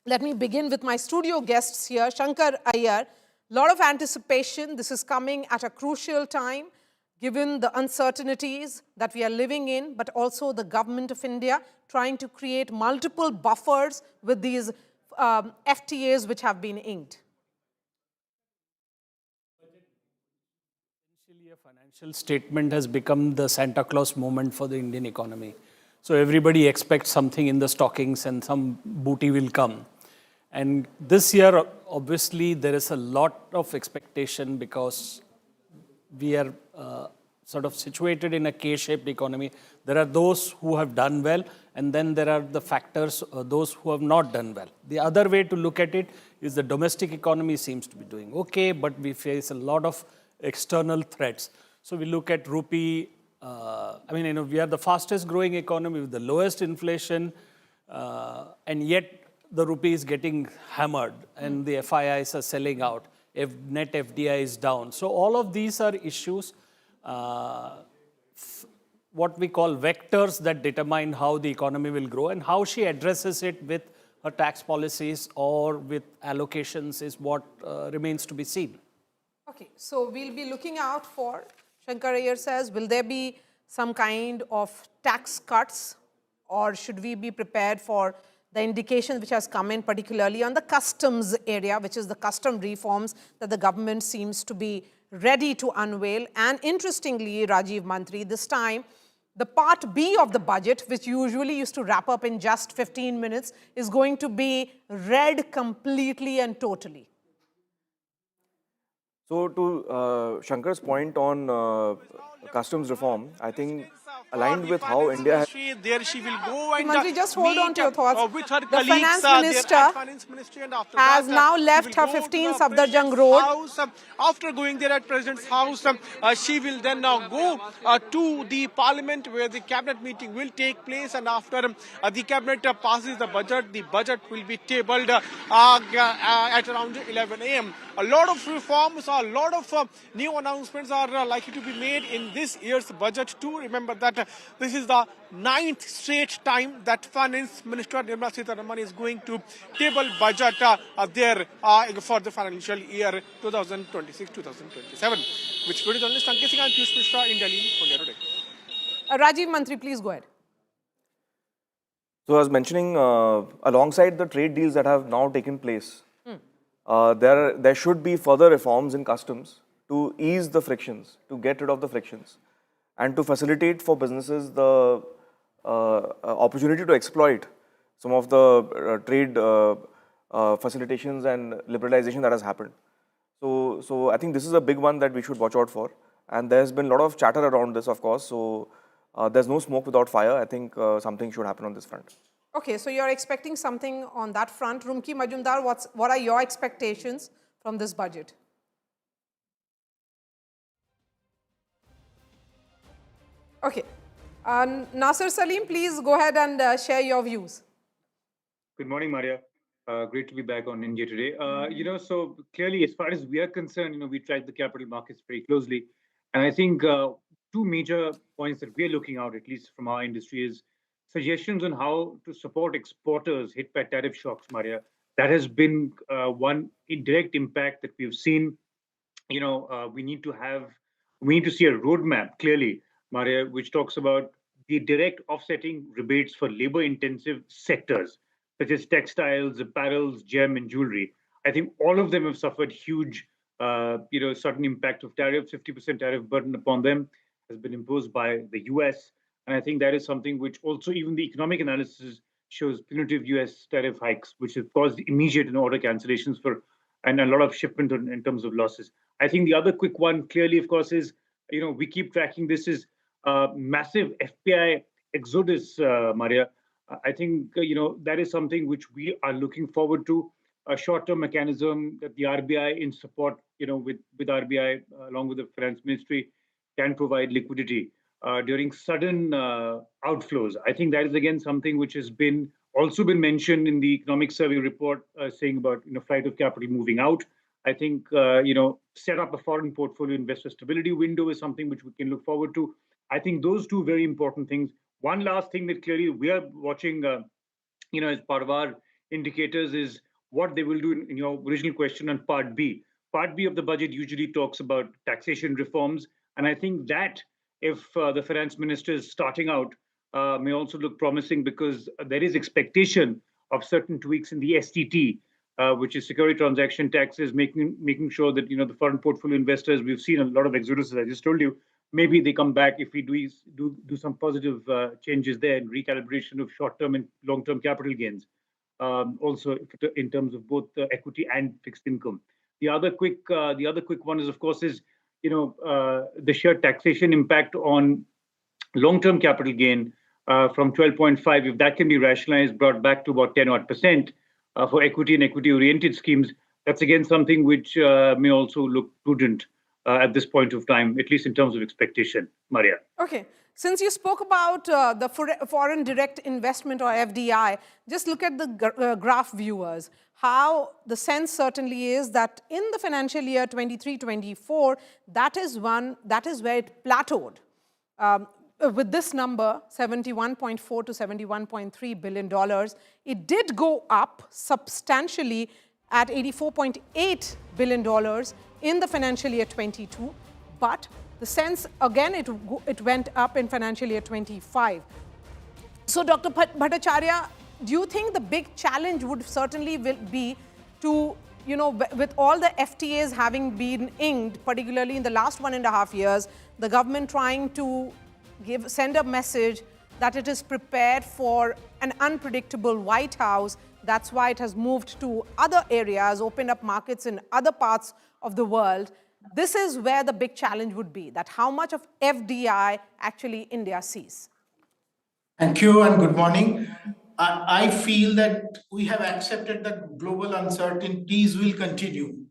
Let me begin with my studio guests here. Shankar Iyer, lot of anticipation. This is coming at a crucial time, given the uncertainties that we are living in, but also the government of India trying to create multiple buffers with these FTAs which have been inked. Essentially, a financial statement has become the Santa Claus moment for the Indian economy. So everybody expects something in the stockings and some booty will come. And this year, obviously, there is a lot of expectation because we are sort of situated in a K-shaped economy. There are those who have done well, and then there are the factors, those who have not done well. The other way to look at it is the domestic economy seems to be doing okay, but we face a lot of external threats. So we look at rupee. We are the fastest growing economy with the lowest inflation, and yet the rupee is getting hammered and the FIIs are selling out. Net FDI is down. So all of these are issues, what we call vectors that determine how the economy will grow, and how she addresses it with her tax policies or with allocations is what remains to be seen. Okay, so we'll be looking out for, Shankar Iyer says, will there be some kind of tax cuts, or should we be prepared for the indication which has come in particularly on the customs area, which is the custom reforms that the government seems to be ready to unveil. And interestingly, Rajiv Mantri, this time, the part B of the budget, which usually used to wrap up in just 15 minutes, is going to be read completely and totally. So to Shankar's point on customs reform, I think aligned with how India has... There she will go and Mantri, just hold on to your thoughts. with her The colleagues finance minister and after has that, now she left will her go 15 to the Safdarjung president's Road. house. After going there at President's house, she will then go to the Parliament where the cabinet meeting will take place, and after the cabinet passes the budget will be tabled at around 11 a.m. A lot of reforms, a lot of new announcements are likely to be made in this year's budget too. Remember that this is the 9th straight time that Finance Minister Nirmala Sitharaman is going to table budget there for the financial year 2026-2027. Which video journalist Ankit Singh and Piyush Mishra in Delhi, India today. Rajiv Mantri, please go ahead. So I was mentioning, alongside the trade deals that have now taken place, there should be further reforms in customs to ease the frictions, to get rid of the frictions, and to facilitate for businesses the opportunity to exploit some of the trade facilitations and liberalization that has happened. So I think this is a big one that we should watch out for. And there's been a lot of chatter around this, of course. So there's no smoke without fire. I think something should happen on this front. Okay, so you're expecting something on that front. Rumki Majumdar, what are your expectations from this budget? Okay. Nasir Saleem, please go ahead and share your views. Good morning, Maria. Great to be back on India today. So clearly, as far as we are concerned, we track the capital markets very closely. And I think two major points that we're looking out, at least from our industry, is suggestions on how to support exporters hit by tariff shocks, Maria. That has been one indirect impact that we've seen. We need to see a roadmap clearly, Maria, which talks about the direct offsetting rebates for labor-intensive sectors, such as textiles, apparels, gem, and jewelry. I think all of them have suffered huge, sudden impact of tariffs. 50% tariff burden upon them has been imposed by the US. And I think that is something which also even the economic analysis shows punitive US tariff hikes, which have caused immediate and order cancellations and a lot of shipment in terms of losses. I think the other quick one, clearly, of course, is, we keep tracking this is massive FPI exodus, Maria. I think, that is something which we are looking forward to, a short-term mechanism that the RBI in support, with RBI, along with the finance ministry, can provide liquidity during sudden outflows. I think that is, again, something which has also been mentioned in the economic survey report, saying about, flight of capital moving out. I think, set up a foreign portfolio investor stability window is something which we can look forward to. I think those two very important things. One last thing that clearly we are watching, as part of our indicators is what they will do in your original question on Part B. Part B of the budget usually talks about taxation reforms. And I think that if the finance minister is starting out, may also look promising because there is expectation of certain tweaks in the STT, which is security transaction taxes, making sure that the foreign portfolio investors, we've seen a lot of exodus, as I just told you. Maybe they come back if we do some positive changes there and recalibration of short-term and long-term capital gains. Also in terms of both equity and fixed income. The other quick one is, of course, the sheer taxation impact on long-term capital gain from 12.5, if that can be rationalized, brought back to about 10 odd percent for equity and equity-oriented schemes, that's again something which may also look prudent at this point of time, at least in terms of expectation. Maria. Okay. Since you spoke about the foreign direct investment or FDI, just look at the graph, viewers. How the sense certainly is that in the financial year 23-24, that is where it plateaued. With this number, $71.4 to $71.3 billion, it did go up substantially at $84.8 billion in the financial year 22, but the sense, again, it went up in financial year 25. So, Dr. Bhattacharya, do you think the big challenge would certainly be to, with all the FTAs having been inked, particularly in the last 1.5 years, the government trying to send a message that it is prepared for an unpredictable White House. That's why it has moved to other areas, opened up markets in other parts of the world. This is where the big challenge would be, that how much of FDI actually India sees. Thank you and good morning. I feel that we have accepted that global uncertainties will continue.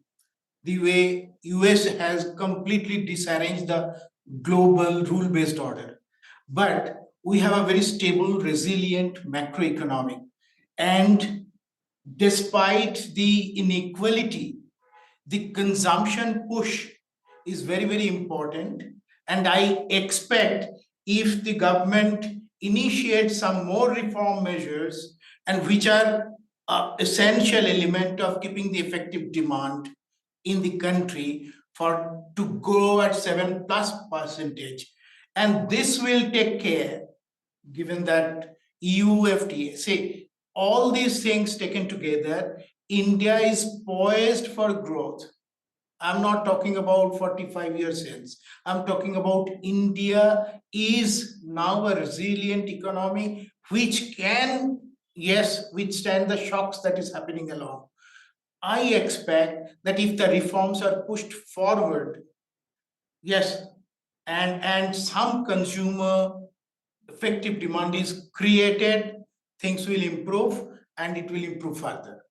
The way US has completely disarranged the global rule-based order. But we have a very stable, resilient macroeconomic. And despite the inequality, the consumption push is very, very important. And I expect if the government initiates some more reform measures and which are essential element of keeping the effective demand in the country to grow at 7+%. And this will take care, given that EU FTA, say, all these things taken together, India is poised for growth. I'm not talking about 45 years hence. I'm talking about India is now a resilient economy which can, yes, withstand the shocks that is happening along. I expect that if the reforms are pushed forward, yes, and some consumer effective demand is created, things will improve and it will improve further.